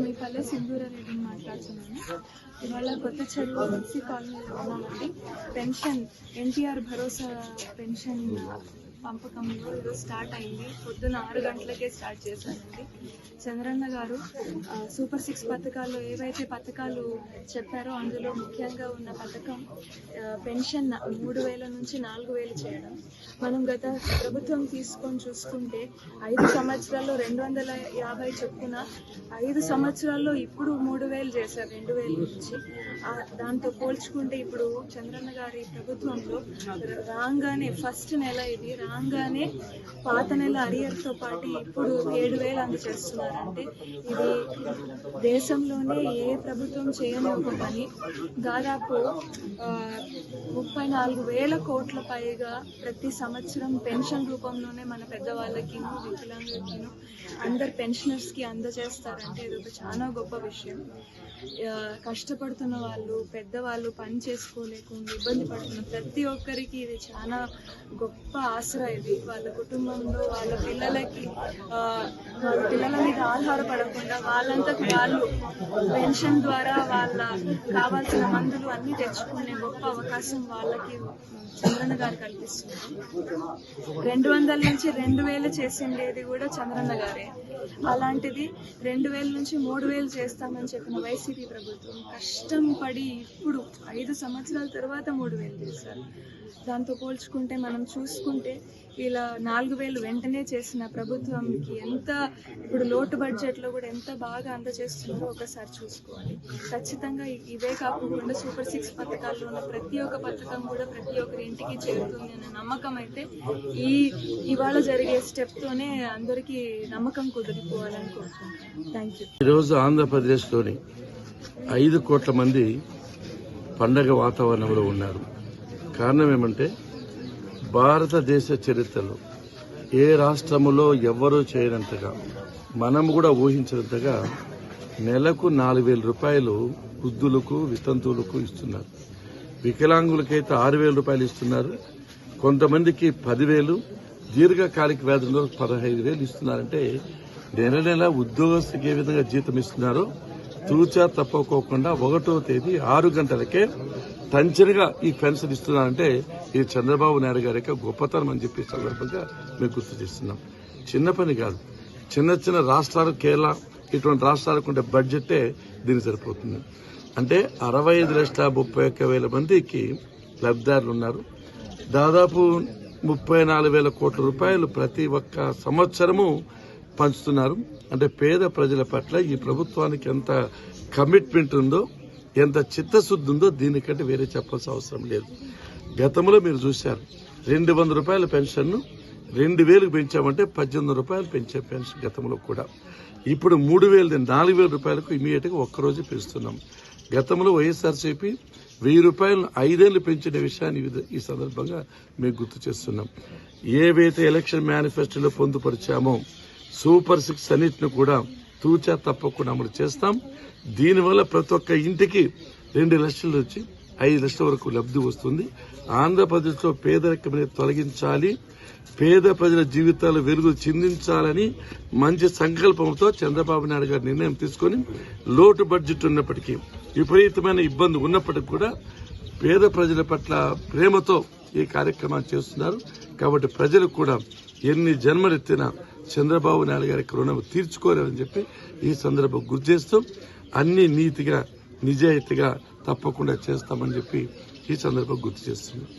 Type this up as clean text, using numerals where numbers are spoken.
మీ పల్లె సింధూరారెడ్డిని మాట్లాడుతున్నాను. ఇవాళ కొత్త చెరువు ఎస్సీ కాలనీలో ఉన్నామండి. పెన్షన్ ఎన్టీఆర్ భరోసా పెన్షన్ పంపకంలో ఈరోజు స్టార్ట్ అయింది. పొద్దున్న 6 గంటలకే స్టార్ట్ చేశానండి. చంద్రన్న గారు సూపర్ 6 పథకాల్లో ఏవైతే పథకాలు చెప్పారో అందులో ముఖ్యంగా ఉన్న పథకం పెన్షన్ 3,000 నుంచి 4,000 చేయడం. మనం గత ప్రభుత్వం తీసుకొని చూసుకుంటే 5 సంవత్సరాల్లో 250 చొప్పున 5 సంవత్సరాల్లో ఇప్పుడు 3,000 చేశారు 2,000 నుంచి. దాంతో పోల్చుకుంటే ఇప్పుడు చంద్రన్న గారి ప్రభుత్వంలో రాగానే ఫస్ట్ నెల ఇది రాగానే పాత నెల అరియర్తో పాటు ఇప్పుడు 7,000 అందజేస్తున్నారంటే ఇది దేశంలోనే ఏ ప్రభుత్వం చేయని ఒక పని. దాదాపు 34,000 కోట్ల పైగా ప్రతి సంవత్సరం పెన్షన్ రూపంలోనే మన పెద్దవాళ్ళకి వికలాంగులకి అందరు పెన్షనర్స్కి అందజేస్తారంటే ఇది ఒక చాలా గొప్ప విషయం. కష్టపడుతున్న వాళ్ళు పెద్దవాళ్ళు పని చేసుకోలేకుండా ఇబ్బంది పడుతున్న ప్రతి ఒక్కరికి ఇది చాలా గొప్ప ఆసరా. ఇది వాళ్ళ కుటుంబంలో వాళ్ళ పిల్లల మీద ఆధారపడకుండా వాళ్ళంతకు వాళ్ళు పెన్షన్ ద్వారా వాళ్ళ కావాల్సిన మందులు అన్నీ తెచ్చుకునే గొప్ప అవకాశం వాళ్ళకి చంద్రన్న గారు కల్పిస్తున్నారు. 200 నుంచి 2,000 చేసిండేది కూడా చంద్రన్న గారే. అలాంటిది 2,000 నుంచి 3,000 చేస్తామని చెప్పిన వైసీపీ ప్రభుత్వం కష్టం పడి ఇప్పుడు 5 సంవత్సరాల తర్వాత 3,000 చేశారు. దాంతో పోల్చుకుంటే మనం చూసుకుంటే ఇలా 4,000 వెంటనే చేసిన ప్రభుత్వంకి ఎంత ఇప్పుడు లోటు బడ్జెట్లో కూడా ఎంత బాగా అందజేస్తున్నారో ఒకసారి చూసుకోవాలి. ఖచ్చితంగా ఇవే కాకుండా సూపర్ 6 పథకాల్లో ఉన్న ప్రతి ఒక్క పథకం కూడా ప్రతి ఒక్కరి ఇంటికి చేరుతుంది అనే నమ్మకం అయితే ఇవాళ జరిగే స్టెప్తోనే అందరికీ నమ్మకం కుదిరిపోవాలని కోరుకుంటున్నాను. Thank you. ఈరోజు ఆంధ్రప్రదేశ్లోని 5 కోట్ల మంది పండగ వాతావరణంలో ఉన్నారు. కారణం ఏమంటే భారతదేశ చరిత్రలో ఏ రాష్ట్రములో ఎవ్వరూ చేయనంతగా మనం కూడా ఊహించినంతగా నెలకు 4,000 రూపాయలు వృద్ధులకు వితంతువులకు ఇస్తున్నారు. వికలాంగులకైతే 6,000 రూపాయలు ఇస్తున్నారు. కొంతమందికి 10,000, దీర్ఘకాలిక వ్యాధుల్లో 15,000 ఇస్తున్నారంటే నెల నెల ఉద్యోగస్తుకి ఏ విధంగా జీతం ఇస్తున్నారో తూచా తప్పకోకుండా 1వ తేదీ 6 గంటలకే టంచనగా ఈ పెన్షన్ ఇస్తున్నారంటే ఇది చంద్రబాబు నాయుడు గారి యొక్క గొప్పతనం అని చెప్పి సందర్భంగా మేము గుర్తు చేస్తున్నాం. చిన్న పని కాదు. చిన్న చిన్న రాష్ట్రాలు, కేరళ ఇటువంటి రాష్ట్రాలకు ఉండే బడ్జెటే దీనికి సరిపోతుంది. అంటే 65,31,000 మందికి లబ్ధిదారులు ఉన్నారు. దాదాపు 34,000 కోట్ల రూపాయలు ప్రతి ఒక్క సంవత్సరము పంచుతున్నారు. అంటే పేద ప్రజల పట్ల ఈ ప్రభుత్వానికి ఎంత కమిట్మెంట్ ఉందో, ఎంత చిత్తశుద్ధి ఉందో దీనికంటే వేరే చెప్పాల్సిన అవసరం లేదు. గతంలో మీరు చూశారు 200 రూపాయల పెన్షన్ను 2,000 పెంచామంటే 18 రూపాయలు పెంచే పెన్షన్ గతంలో కూడా. ఇప్పుడు 3,000 4,000 రూపాయలకు ఇమీడియట్ గా ఒక్కరోజు పెంచుతున్నాం. గతంలో వైఎస్ఆర్సీపీ 1,000 రూపాయలను 5 ఏళ్లు పెంచిన విషయాన్ని ఈ సందర్భంగా మేము గుర్తు చేస్తున్నాం. ఏవైతే ఎలక్షన్ మేనిఫెస్టోలో పొందుపరిచామో సూపర్ 6 అన్నింటిని కూడా తూచా తప్పకుండా అమలు చేస్తాం. దీనివల్ల ప్రతి ఒక్క ఇంటికి 2 లక్షల నుంచి 5 లక్షల వరకు లబ్ధి వస్తుంది. ఆంధ్రప్రదేశ్లో పేదరికం తొలగించాలి, పేద ప్రజల జీవితాలు వెలుగు చిందించాలని మంచి సంకల్పంతో చంద్రబాబు నాయుడు గారు నిర్ణయం తీసుకుని లోటు బడ్జెట్ ఉన్నప్పటికీ, విపరీతమైన ఇబ్బంది ఉన్నప్పటికీ కూడా పేద ప్రజల పట్ల ప్రేమతో ఈ కార్యక్రమాన్ని చేస్తున్నారు. కాబట్టి ప్రజలు కూడా ఎన్ని జన్మలెత్తినా చంద్రబాబు నాయుడు గారికి రుణం తీర్చుకోలేరని చెప్పి ఈ సందర్భం గుర్తు చేస్తూ అన్ని నీతిగా నిజాయితీగా తప్పకుండా చేస్తామని చెప్పి ఈ సందర్భం గుర్తు చేస్తున్నాం.